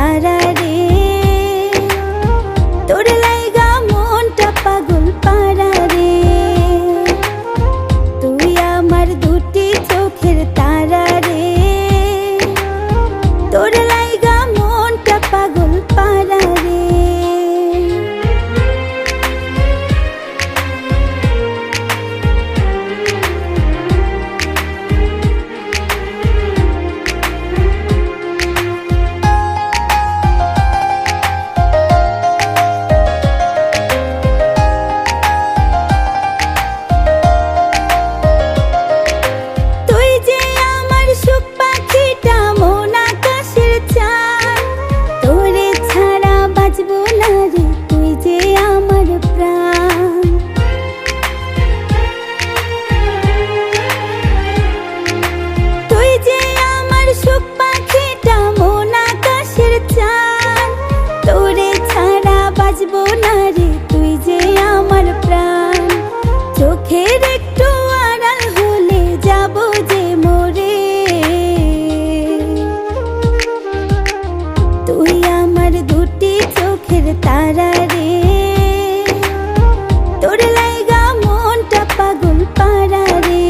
তারা রে, তোর লাইগা মনটা পাগল পারা রে। তুই আমার দুটি চোখের তারা রে, তোর লাইগা মনটা পাগল পারা রে। তুই যে আমার প্রাণ, চোখের একটু আড়াল হলে যাব যে মরে। তুই আমার দুটি চোখের তারা রে, তোর লাইগা মনটা পাগল পারা রে।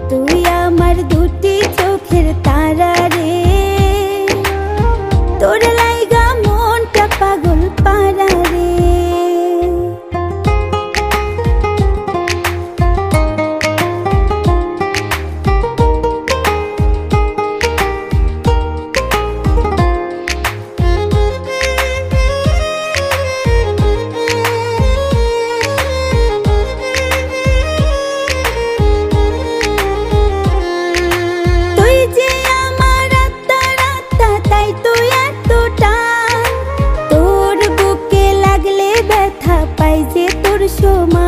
তুই আমার দুটি চোখের তারা রে, তোর লাইগা মনটা পাগল পারা রে। পাই যে তোর সময়